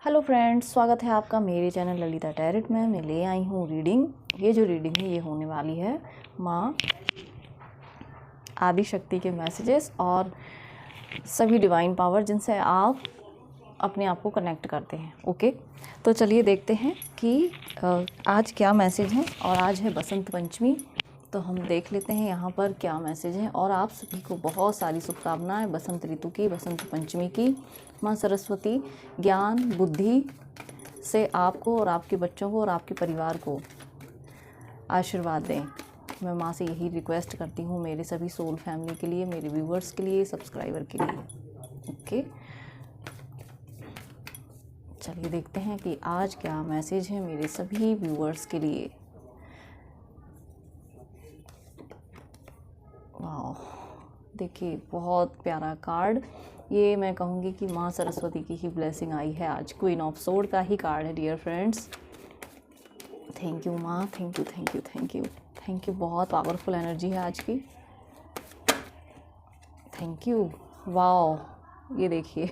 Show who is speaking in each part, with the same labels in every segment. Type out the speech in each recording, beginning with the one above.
Speaker 1: Hello friends, स्वागत है आपका मेरे चैनल ललिता टैरेट में। मैं ले आई हूँ रीडिंग। ये जो रीडिंग है ये होने वाली है माँ आदि शक्ति के मैसेजेस और सभी डिवाइन पावर जिनसे आप अपने आप को कनेक्ट करते हैं। ओके, तो चलिए देखते हैं कि आज क्या मैसेज है। और आज है बसंत पंचमी, तो हम देख लेते हैं यहाँ पर क्या मैसेज है। और आप सभी को बहुत सारी शुभकामनाएं बसंत ऋतु की, बसंत पंचमी की। माँ सरस्वती ज्ञान बुद्धि से आपको और आपके बच्चों को और आपके परिवार को आशीर्वाद दें। मैं माँ से यही रिक्वेस्ट करती हूँ, मेरे सभी सोल फैमिली के लिए, मेरे व्यूवर्स के लिए, सब्सक्राइबर के लिए। ओके, चलिए देखते हैं कि आज क्या मैसेज है मेरे सभी व्यूवर्स के लिए। वाह, देखिए बहुत प्यारा कार्ड। ये मैं कहूँगी कि माँ सरस्वती की ही ब्लेसिंग आई है आज। क्वीन ऑफ सोर्ड का ही कार्ड है डियर फ्रेंड्स। थैंक यू माँ, thank you thank you thank you thank you. बहुत पावरफुल एनर्जी है आज की। Thank you. वाह, ये देखिए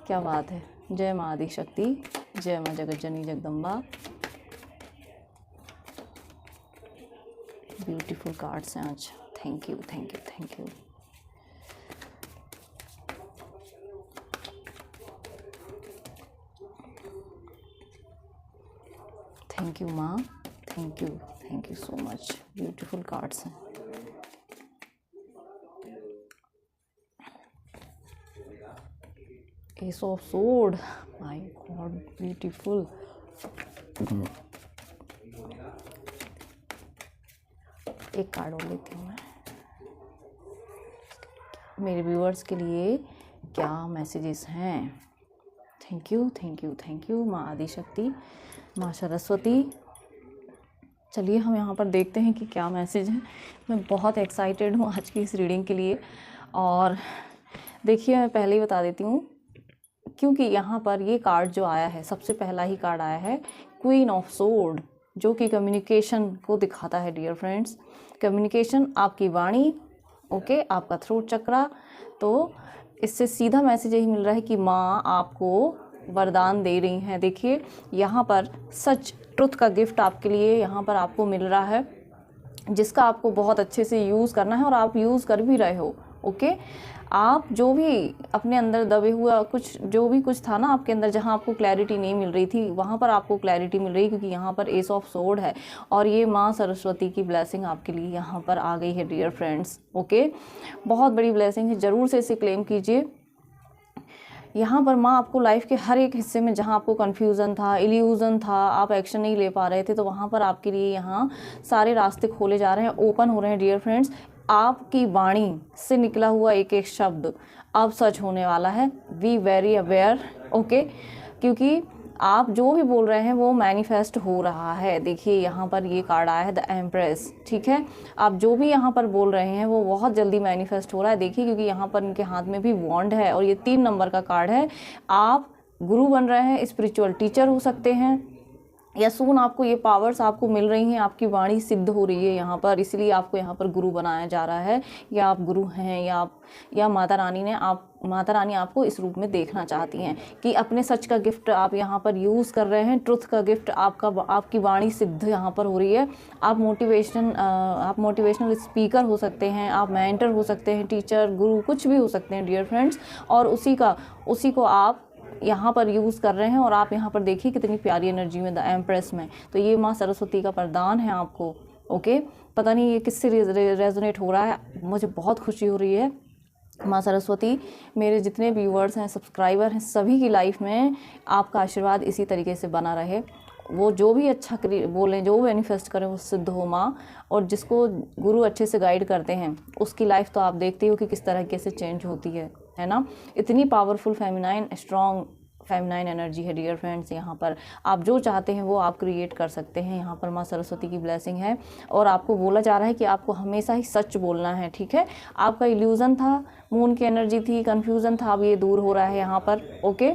Speaker 1: क्या बात है। जय माँ आदि शक्ति, जय माँ जगत जननी जगदम्बा। ब्यूटीफुल कार्ड्स हैं आज। Thank you thank you thank you. Thank you माँ, thank you so much. Beautiful cards हैं। Ace of sword, my god beautiful. एक कार्ड और लेती हूँ मैं। मेरे व्यूअर्स के लिए क्या मैसेजेस हैं। Thank you thank you thank you माँ आदि शक्ति, माँ सरस्वती। चलिए हम यहाँ पर देखते हैं कि क्या मैसेज है। मैं बहुत एक्साइटेड हूँ आज की इस रीडिंग के लिए। और देखिए, मैं पहले ही बता देती हूँ, क्योंकि यहाँ पर ये कार्ड जो आया है, सबसे पहला ही कार्ड आया है क्वीन ऑफ सोर्ड, जो कि कम्युनिकेशन को दिखाता है डियर फ्रेंड्स। कम्युनिकेशन, आपकी वाणी, ओके, आपका थ्रोट चक्रा। तो इससे सीधा मैसेज यही मिल रहा है कि माँ आपको वरदान दे रही हैं। देखिए यहाँ पर सच, ट्रुथ का गिफ्ट आपके लिए यहाँ पर आपको मिल रहा है, जिसका आपको बहुत अच्छे से यूज़ करना है और आप यूज़ कर भी रहे हो। ओके, आप जो भी अपने अंदर दबे हुआ कुछ, जो भी कुछ था ना आपके अंदर, जहाँ आपको क्लैरिटी नहीं मिल रही थी, वहाँ पर आपको क्लैरिटी मिल रही है, क्योंकि यहाँ पर एस ऑफ सोर्ड है और ये माँ सरस्वती की ब्लेसिंग आपके लिए यहाँ पर आ गई है डियर फ्रेंड्स। ओके, बहुत बड़ी ब्लेसिंग है, ज़रूर से इसे क्लेम कीजिए। यहाँ पर माँ आपको लाइफ के हर एक हिस्से में, जहाँ आपको कन्फ्यूज़न था, इल्यूज़न था, आप एक्शन नहीं ले पा रहे थे, तो वहाँ पर आपके लिए यहाँ सारे रास्ते खोले जा रहे हैं, ओपन हो रहे हैं डियर फ्रेंड्स। आपकी वाणी से निकला हुआ एक एक शब्द अब सच होने वाला है। बी वेरी अवेयर, ओके, क्योंकि आप जो भी बोल रहे हैं वो मैनिफेस्ट हो रहा है। देखिए यहाँ पर ये कार्ड आया है द एम्प्रेस, ठीक है। आप जो भी यहाँ पर बोल रहे हैं वो बहुत जल्दी मैनिफेस्ट हो रहा है। देखिए, क्योंकि यहाँ पर इनके हाथ में भी वॉन्ड है और ये 3 नंबर का कार्ड है। आप गुरु बन रहे हैं, स्पिरिचुअल टीचर हो सकते हैं, या सून आपको ये पावर्स आपको मिल रही हैं, आपकी वाणी सिद्ध हो रही है यहाँ पर, इसलिए आपको यहाँ पर गुरु बनाया जा रहा है, या आप गुरु हैं, या माता रानी आपको इस रूप में देखना चाहती हैं कि अपने सच का गिफ्ट आप यहाँ पर यूज़ कर रहे हैं। ट्रुथ का गिफ्ट आपकी वाणी सिद्ध यहाँ पर हो रही है। आप मोटिवेशनल स्पीकर हो सकते हैं, आप मेंटर हो सकते हैं, टीचर, गुरु, कुछ भी हो सकते हैं डियर फ्रेंड्स। और उसी को आप यहाँ पर यूज़ कर रहे हैं। और आप यहाँ पर देखिए कितनी प्यारी एनर्जी में, द एम्प्रेस में। तो ये माँ सरस्वती का वरदान है आपको। ओके, पता नहीं ये किससे रेजोनेट हो रहा है, मुझे बहुत खुशी हो रही है। माँ सरस्वती मेरे जितने व्यूअर्स हैं, सब्सक्राइबर हैं, सभी की लाइफ में आपका आशीर्वाद इसी तरीके से बना रहे। वो जो भी अच्छा बोलें, जो मैनिफेस्ट करें, वो सिद्ध हो माँ। और जिसको गुरु अच्छे से गाइड करते हैं, उसकी लाइफ तो आप देखते हो कि किस तरीके से चेंज होती है ना। इतनी powerful feminine, strong feminine energy है डियर फ्रेंड्स। यहाँ पर आप जो चाहते हैं वो आप क्रिएट कर सकते हैं। यहाँ पर माँ सरस्वती की ब्लेसिंग है और आपको बोला जा रहा है कि आपको हमेशा ही सच बोलना है, ठीक है। आपका इल्यूज़न था, मून की एनर्जी थी, कन्फ्यूज़न था, अब ये दूर हो रहा है यहाँ पर। ओके,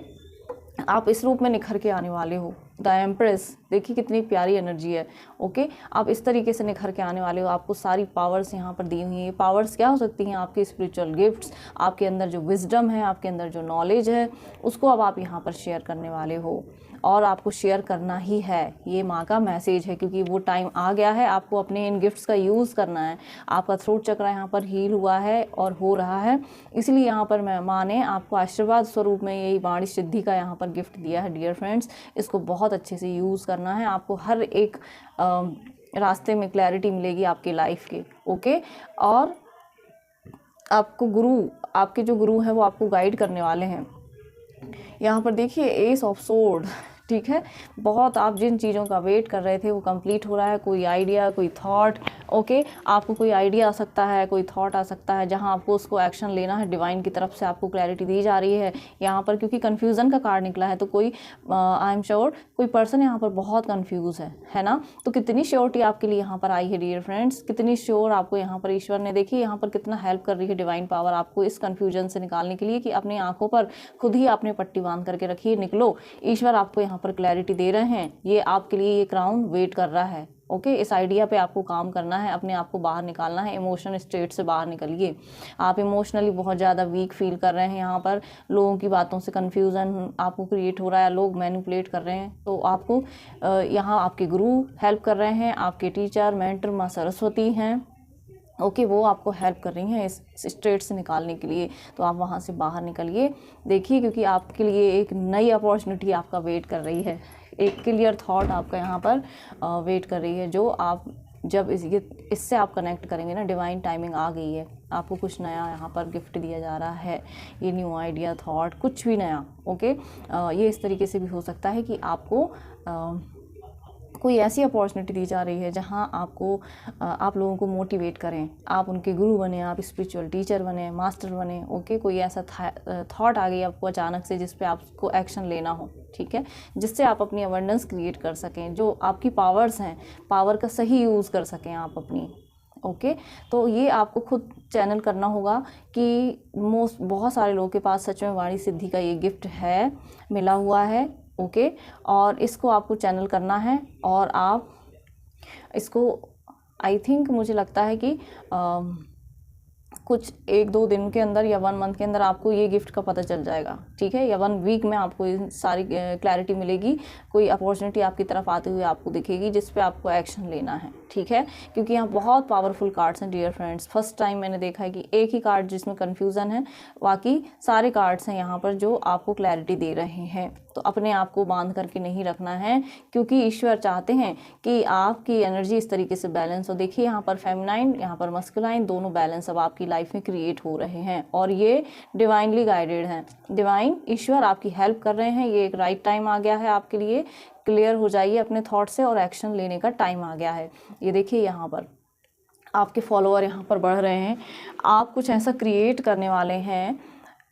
Speaker 1: आप इस रूप में निखर के आने वाले हो। द एम्प्रेस, देखिए कितनी प्यारी एनर्जी है। ओके, आप इस तरीके से निखर के आने वाले हो। आपको सारी पावर्स यहाँ पर दी हुई हैं। पावर्स क्या हो सकती हैं? आपके स्पिरिचुअल गिफ्ट्स, आपके अंदर जो विजडम है, आपके अंदर जो नॉलेज है, उसको अब आप यहाँ पर शेयर करने वाले हो और आपको शेयर करना ही है। ये माँ का मैसेज है, क्योंकि वो टाइम आ गया है। आपको अपने इन गिफ्ट्स का यूज़ करना है। आपका थ्रोट चक्र यहाँ पर हील हुआ है और हो रहा है, इसलिए यहाँ पर माँ ने आपको आशीर्वाद स्वरूप में यही वाणी सिद्धि का यहाँ पर गिफ्ट दिया है। डियर फ्रेंड्स, इसको बहुत अच्छे से यूज़ करना है। आपको हर एक रास्ते में क्लैरिटी मिलेगी आपकी लाइफ के। ओके, और आपको गुरु, आपके जो गुरु हैं वो आपको गाइड करने वाले हैं। यहाँ पर देखिए एस ऑफ सोर्ड, ठीक है, बहुत आप जिन चीज़ों का वेट कर रहे थे वो कंप्लीट हो रहा है। कोई आइडिया, कोई थॉट, ओके, आपको कोई आइडिया आ सकता है, कोई थॉट आ सकता है, जहां आपको उसको एक्शन लेना है। डिवाइन की तरफ से आपको क्लैरिटी दी जा रही है यहाँ पर, क्योंकि कन्फ्यूज़न का कार्ड निकला है। तो कोई आई एम श्योर कोई पर्सन यहाँ पर बहुत कन्फ्यूज़ है ना। तो कितनी श्योरिटी आपके लिए यहाँ पर आई है डियर फ्रेंड्स, कितनी श्योर आपको यहाँ पर ईश्वर ने, देखिए यहाँ पर कितना हेल्प कर रही है डिवाइन पावर आपको इस कन्फ्यूजन से निकालने के लिए, कि अपनी आंखों पर खुद ही आपने पट्टी बांध करके रखिए, निकलो। ईश्वर आपको यहाँ पर क्लैरिटी दे रहे हैं। ये आपके लिए ये क्राउन वेट कर रहा है। ओके, इस आइडिया पे आपको काम करना है, अपने आप को बाहर निकालना है। इमोशन स्टेट से बाहर निकलिए। आप इमोशनली बहुत ज़्यादा वीक फील कर रहे हैं। यहाँ पर लोगों की बातों से कन्फ्यूज़न आपको क्रिएट हो रहा है, लोग मैनिपुलेट कर रहे हैं। तो आपको यहाँ आपके गुरु हेल्प कर रहे हैं, आपके टीचर मेंटर माँ सरस्वती हैं। ओके, वो आपको हेल्प कर रही हैं इस स्टेट से निकालने के लिए। तो आप वहाँ से बाहर निकलिए। देखिए, क्योंकि आपके लिए एक नई अपॉर्चुनिटी आपका वेट कर रही है। एक क्लियर थॉट आपका यहाँ पर वेट कर रही है, जो आप जब इससे आप कनेक्ट करेंगे ना, डिवाइन टाइमिंग आ गई है। आपको कुछ नया यहाँ पर गिफ्ट दिया जा रहा है, ये न्यू आइडिया, थॉट, कुछ भी नया। ओके, ये इस तरीके से भी हो सकता है कि आपको कोई ऐसी अपॉर्चुनिटी दी जा रही है जहां आपको आप लोगों को मोटिवेट करें, आप उनके गुरु बने, आप स्पिरिचुअल टीचर बने, मास्टर बने। ओके, कोई ऐसा थॉट आ गई आपको अचानक से जिस पे आपको एक्शन लेना हो, ठीक है, जिससे आप अपनी अबंडेंस क्रिएट कर सकें, जो आपकी पावर्स हैं, पावर का सही यूज़ कर सकें आप अपनी। ओके, तो ये आपको खुद चैनल करना होगा कि बहुत सारे लोगों के पास सच में वाणी सिद्धि का ये गिफ्ट है, मिला हुआ है। ओके, और इसको आपको चैनल करना है और आप इसको आई थिंक मुझे लगता है कि कुछ 1-2 दिन के अंदर या 1 मंथ के अंदर आपको ये गिफ्ट का पता चल जाएगा, ठीक है, या 1 वीक में आपको सारी क्लैरिटी मिलेगी। कोई अपॉर्चुनिटी आपकी तरफ आती हुई आपको दिखेगी जिस पे आपको एक्शन लेना है, ठीक है, क्योंकि यहाँ बहुत पावरफुल कार्ड्स हैं डियर फ्रेंड्स। फर्स्ट टाइम मैंने देखा है कि एक ही कार्ड जिसमें कन्फ्यूज़न है, बाकी सारे कार्ड्स हैं यहाँ पर जो आपको क्लैरिटी दे रहे हैं। तो अपने आप को बांध करके नहीं रखना है, क्योंकि ईश्वर चाहते हैं कि आपकी एनर्जी इस तरीके से बैलेंस हो। देखिए यहाँ पर फेमिनाइन, यहाँ पर मस्कुलाइन, दोनों बैलेंस अब आपकी लाइफ में क्रिएट हो रहे हैं और ये डिवाइनली गाइडेड हैं। डिवाइन ईश्वर आपकी हेल्प कर रहे हैं। ये एक राइट टाइम आ गया है आपके लिए। क्लियर हो जाइए अपने थॉट से और एक्शन लेने का टाइम आ गया है। ये देखिए यहाँ पर आपके फॉलोअर यहाँ पर बढ़ रहे हैं। आप कुछ ऐसा क्रिएट करने वाले हैं,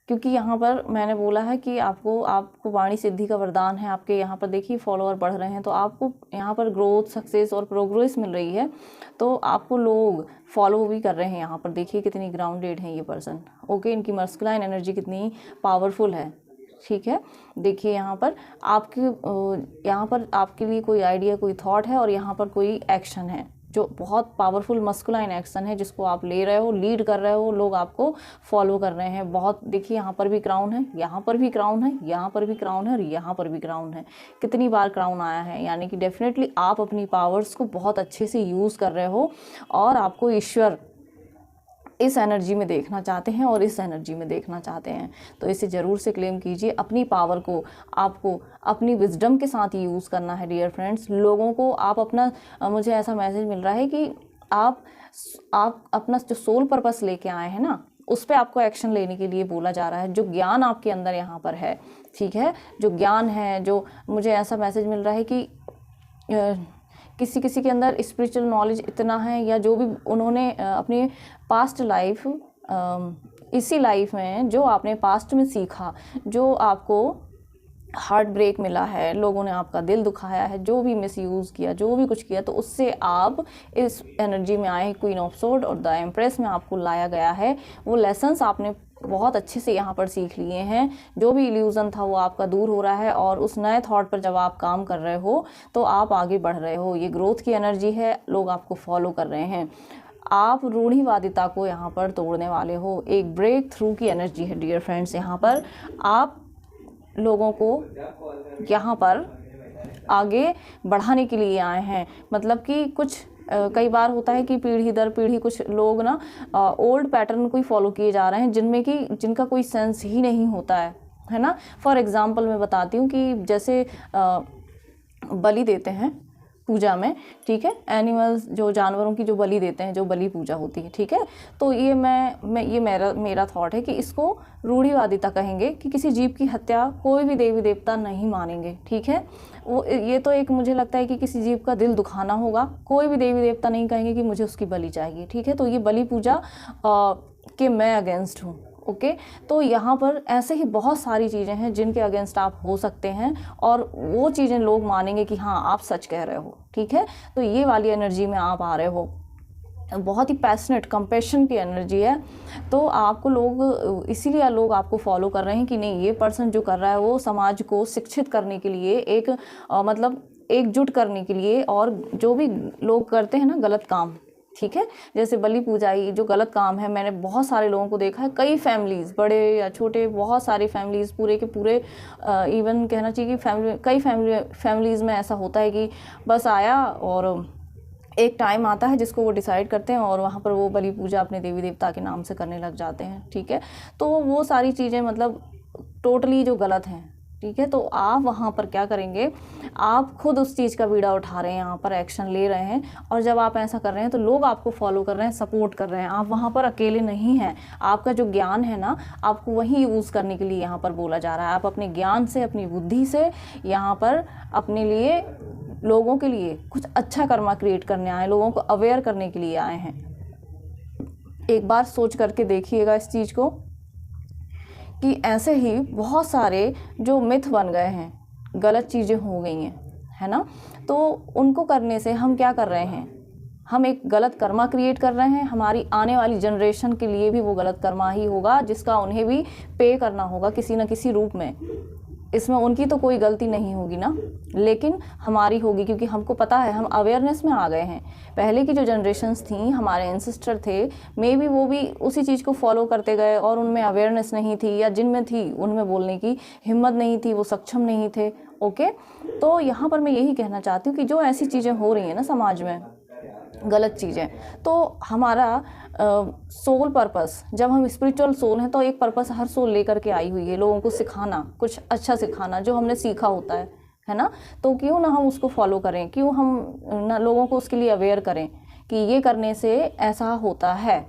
Speaker 1: क्योंकि यहाँ पर मैंने बोला है कि आपको वाणी सिद्धि का वरदान है। आपके यहाँ पर देखिए फॉलोअर बढ़ रहे हैं, तो आपको यहाँ पर ग्रोथ, सक्सेस और प्रोग्रेस मिल रही है। तो आपको लोग फॉलो भी कर रहे हैं। यहाँ पर देखिए कितनी ग्राउंडेड है ये पर्सन। ओके, इनकी मस्कुलाइन एनर्जी कितनी पावरफुल है, ठीक है। देखिए यहाँ पर आपके लिए कोई आइडिया, कोई थॉट है और यहाँ पर कोई एक्शन है जो बहुत पावरफुल मस्कुलाइन एक्शन है, जिसको आप ले रहे हो, लीड कर रहे हो, लोग आपको फॉलो कर रहे हैं। बहुत देखिए यहाँ पर भी क्राउन है, यहाँ पर भी क्राउन है, यहाँ पर भी क्राउन है और यहाँ पर भी क्राउन है। कितनी बार क्राउन आया है, यानी कि डेफिनेटली आप अपनी पावर्स को बहुत अच्छे से यूज़ कर रहे हो और आपको ईश्वर इस एनर्जी में देखना चाहते हैं और इस एनर्जी में देखना चाहते हैं। तो इसे ज़रूर से क्लेम कीजिए। अपनी पावर को आपको अपनी विजडम के साथ यूज़ करना है डियर फ्रेंड्स। लोगों को आप अपना, मुझे ऐसा मैसेज मिल रहा है कि आप अपना जो सोल पर्पस लेके आए हैं ना, उस पर आपको एक्शन लेने के लिए बोला जा रहा है। जो ज्ञान आपके अंदर यहाँ पर है, ठीक है, जो ज्ञान है, जो मुझे ऐसा मैसेज मिल रहा है कि किसी के अंदर स्पिरिचुअल नॉलेज इतना है, या जो भी उन्होंने अपनी पास्ट लाइफ, इसी लाइफ में जो आपने पास्ट में सीखा, जो आपको हार्ट ब्रेक मिला है, लोगों ने आपका दिल दुखाया है, जो भी मिसयूज़ किया, जो भी कुछ किया, तो उससे आप इस एनर्जी में आए। क्वीन ऑफ सोर्ड और द एम्प्रेस में आपको लाया गया है। वो लेसन्स आपने बहुत अच्छे से यहाँ पर सीख लिए हैं। जो भी इल्यूज़न था वो आपका दूर हो रहा है और उस नए थॉट पर जब आप काम कर रहे हो तो आप आगे बढ़ रहे हो। ये ग्रोथ की एनर्जी है, लोग आपको फॉलो कर रहे हैं। आप रूढ़िवादिता को यहाँ पर तोड़ने वाले हो। एक ब्रेक थ्रू की एनर्जी है डियर फ्रेंड्स। यहाँ पर आप लोगों को यहाँ पर आगे बढ़ाने के लिए आए हैं। मतलब कि कुछ कई बार होता है कि पीढ़ी दर पीढ़ी कुछ लोग ना ओल्ड पैटर्न को ही फॉलो किए जा रहे हैं, जिनका कोई सेंस ही नहीं होता है ना। फॉर एग्जांपल मैं बताती हूँ कि जैसे बलि देते हैं पूजा में, ठीक है, एनिमल्स जो जानवरों की जो बलि देते हैं, जो बलि पूजा होती है, ठीक है। तो ये मेरा थॉट है कि इसको रूढ़िवादिता कहेंगे कि किसी जीव की हत्या कोई भी देवी देवता नहीं मानेंगे, ठीक है। वो ये तो एक मुझे लगता है कि किसी जीव का दिल दुखाना होगा। कोई भी देवी देवता नहीं कहेंगे कि मुझे उसकी बलि चाहिए, ठीक है। तो ये बलि पूजा के मैं अगेंस्ट हूँ, ओके। तो यहाँ पर ऐसे ही बहुत सारी चीज़ें हैं जिनके अगेंस्ट आप हो सकते हैं और वो चीज़ें लोग मानेंगे कि हाँ आप सच कह रहे हो, ठीक है। तो ये वाली एनर्जी में आप आ रहे हो, बहुत ही पैशनेट कंपैशन की एनर्जी है। तो आपको लोग इसीलिए लोग आपको फॉलो कर रहे हैं कि नहीं, ये पर्सन जो कर रहा है वो समाज को शिक्षित करने के लिए, एक मतलब एकजुट करने के लिए, और जो भी लोग करते हैं ना गलत काम, ठीक है, जैसे बलि पूजा ही जो गलत काम है, मैंने बहुत सारे लोगों को देखा है, कई फैमिलीज़, बड़े या छोटे, बहुत सारी फैमिलीज़, पूरे के पूरे इवन कहना चाहिए कि कई फैमिलीज़ में ऐसा होता है कि बस आया और एक टाइम आता है जिसको वो डिसाइड करते हैं और वहाँ पर वो बलि पूजा अपने देवी देवता के नाम से करने लग जाते हैं, ठीक है। तो वो सारी चीज़ें मतलब टोटली जो गलत हैं, ठीक है। तो आप वहाँ पर क्या करेंगे, आप खुद उस चीज़ का बीड़ा उठा रहे हैं, यहाँ पर एक्शन ले रहे हैं, और जब आप ऐसा कर रहे हैं तो लोग आपको फॉलो कर रहे हैं, सपोर्ट कर रहे हैं। आप वहाँ पर अकेले नहीं हैं। आपका जो ज्ञान है ना, आपको वही यूज़ करने के लिए यहाँ पर बोला जा रहा है। आप अपने ज्ञान से, अपनी बुद्धि से यहाँ पर अपने लिए, लोगों के लिए कुछ अच्छा कर्मा क्रिएट करने आए, लोगों को अवेयर करने के लिए आए हैं। एक बार सोच करके देखिएगा इस चीज़ को कि ऐसे ही बहुत सारे जो मिथ बन गए हैं, गलत चीज़ें हो गई हैं, है ना। तो उनको करने से हम क्या कर रहे हैं, हम एक गलत कर्मा क्रिएट कर रहे हैं। हमारी आने वाली जनरेशन के लिए भी वो गलत कर्मा ही होगा, जिसका उन्हें भी पे करना होगा किसी न किसी रूप में। इसमें उनकी तो कोई गलती नहीं होगी ना, लेकिन हमारी होगी, क्योंकि हमको पता है, हम अवेयरनेस में आ गए हैं। पहले की जो जनरेशन्स थी, हमारे एंसेस्टर थे, मे बी वो भी उसी चीज़ को फॉलो करते गए और उनमें अवेयरनेस नहीं थी, या जिनमें थी उनमें बोलने की हिम्मत नहीं थी, वो सक्षम नहीं थे, ओके। तो यहाँ पर मैं यही कहना चाहती हूँ कि जो ऐसी चीज़ें हो रही हैं ना समाज में, गलत चीज़ें, तो हमारा सोल पर्पस, जब हम स्पिरिचुअल सोल हैं तो एक पर्पस हर सोल लेकर के आई हुई है, लोगों को सिखाना, कुछ अच्छा सिखाना जो हमने सीखा होता है ना। तो क्यों ना हम उसको फॉलो करें, क्यों हम ना लोगों को उसके लिए अवेयर करें कि ये करने से ऐसा होता है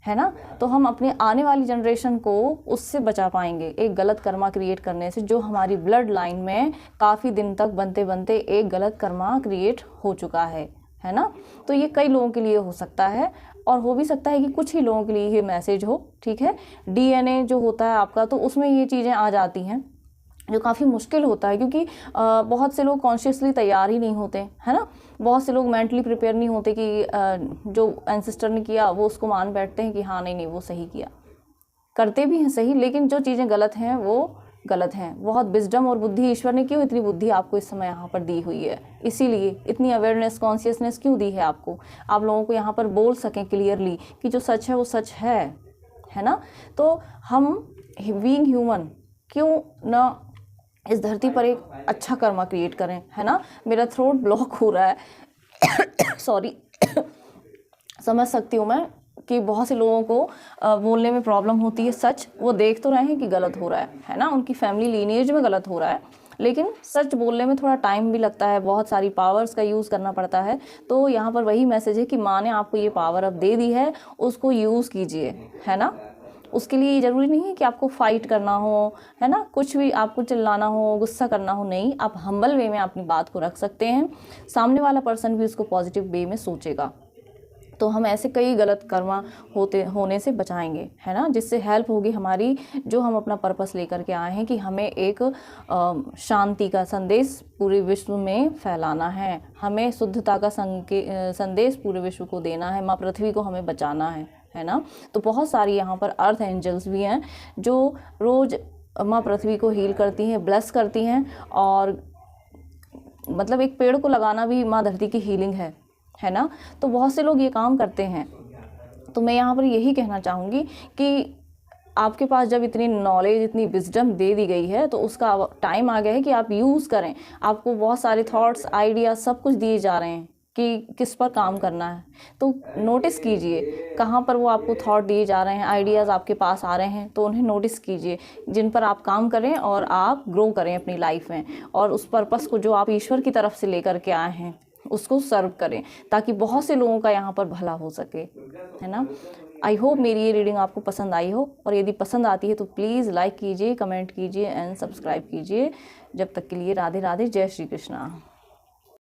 Speaker 1: ना। तो हम अपने आने वाली जनरेशन को उससे बचा पाएंगे, एक गलत कर्मा क्रिएट करने से, जो हमारी ब्लड लाइन में काफ़ी दिन तक बनते बनते एक गलत कर्मा क्रिएट हो चुका है ना। तो ये कई लोगों के लिए हो सकता है, और हो भी सकता है कि कुछ ही लोगों के लिए ये मैसेज हो, ठीक है। डीएनए जो होता है आपका, तो उसमें ये चीज़ें आ जाती हैं, जो काफ़ी मुश्किल होता है, क्योंकि बहुत से लोग कॉन्शियसली तैयार ही नहीं होते, है ना। बहुत से लोग मेंटली प्रिपेयर नहीं होते कि जो एंसेस्टर ने किया वो उसको मान बैठते हैं कि हाँ नहीं वो सही किया, करते भी हैं सही, लेकिन जो चीज़ें गलत हैं वो गलत हैं। बहुत विजडम और बुद्धि, ईश्वर ने क्यों इतनी बुद्धि आपको इस समय यहाँ पर दी हुई है, इसीलिए इतनी अवेयरनेस, कॉन्शियसनेस क्यों दी है आपको, आप लोगों को यहाँ पर बोल सकें क्लियरली कि जो सच है वो सच है ना। तो हम बीइंग ह्यूमन क्यों ना इस धरती पर एक अच्छा कर्मा क्रिएट करें, है ना। मेरा थ्रोट ब्लॉक हो रहा है सॉरी समझ सकती हूँ मैं कि बहुत से लोगों को बोलने में प्रॉब्लम होती है। सच वो देख तो रहे हैं कि गलत हो रहा है ना, उनकी फैमिली लीनिएज में गलत हो रहा है, लेकिन सच बोलने में थोड़ा टाइम भी लगता है, बहुत सारी पावर्स का यूज़ करना पड़ता है। तो यहाँ पर वही मैसेज है कि माँ ने आपको ये पावर अब दे दी है, उसको यूज़ कीजिए, है ना। उसके लिए ज़रूरी नहीं है कि आपको फाइट करना हो, है ना, कुछ भी आपको चिल्लाना हो, गुस्सा करना हो, नहीं। आप हम्बल वे में अपनी बात को रख सकते हैं, सामने वाला पर्सन भी उसको पॉजिटिव वे में सोचेगा। तो हम ऐसे कई गलत कर्मा होने से बचाएंगे, है ना, जिससे हेल्प होगी हमारी, जो हम अपना पर्पस लेकर के आए हैं कि हमें एक शांति का संदेश पूरे विश्व में फैलाना है, हमें शुद्धता का संदेश पूरे विश्व को देना है, माँ पृथ्वी को हमें बचाना है है ना। तो बहुत सारी यहाँ पर अर्थ एंजल्स भी हैं जो रोज़ माँ पृथ्वी को हील करती हैं, ब्लेस करती हैं। और मतलब एक पेड़ को लगाना भी माँ धरती की हीलिंग है ना। तो बहुत से लोग ये काम करते हैं। तो मैं यहाँ पर यही कहना चाहूँगी कि आपके पास जब इतनी नॉलेज, इतनी विजडम दे दी गई है, तो उसका टाइम आ गया है कि आप यूज़ करें। आपको बहुत सारे थॉट्स, आइडिया, सब कुछ दिए जा रहे हैं कि किस पर काम करना है। तो नोटिस कीजिए कहाँ पर वो आपको थॉट दिए जा रहे हैं, आइडियाज़ आपके पास आ रहे हैं, तो उन्हें नोटिस कीजिए, जिन पर आप काम करें और आप ग्रो करें अपनी लाइफ में। और उस पर्पस को जो आप ईश्वर की तरफ से लेकर के आए हैं उसको सर्व करें, ताकि बहुत से लोगों का यहाँ पर भला हो सके, है ना। आई होप मेरी ये रीडिंग आपको पसंद आई हो, और यदि पसंद आती है तो प्लीज़ लाइक कीजिए, कमेंट कीजिए एंड सब्सक्राइब कीजिए। जब तक के लिए राधे राधे, जय श्री कृष्णा।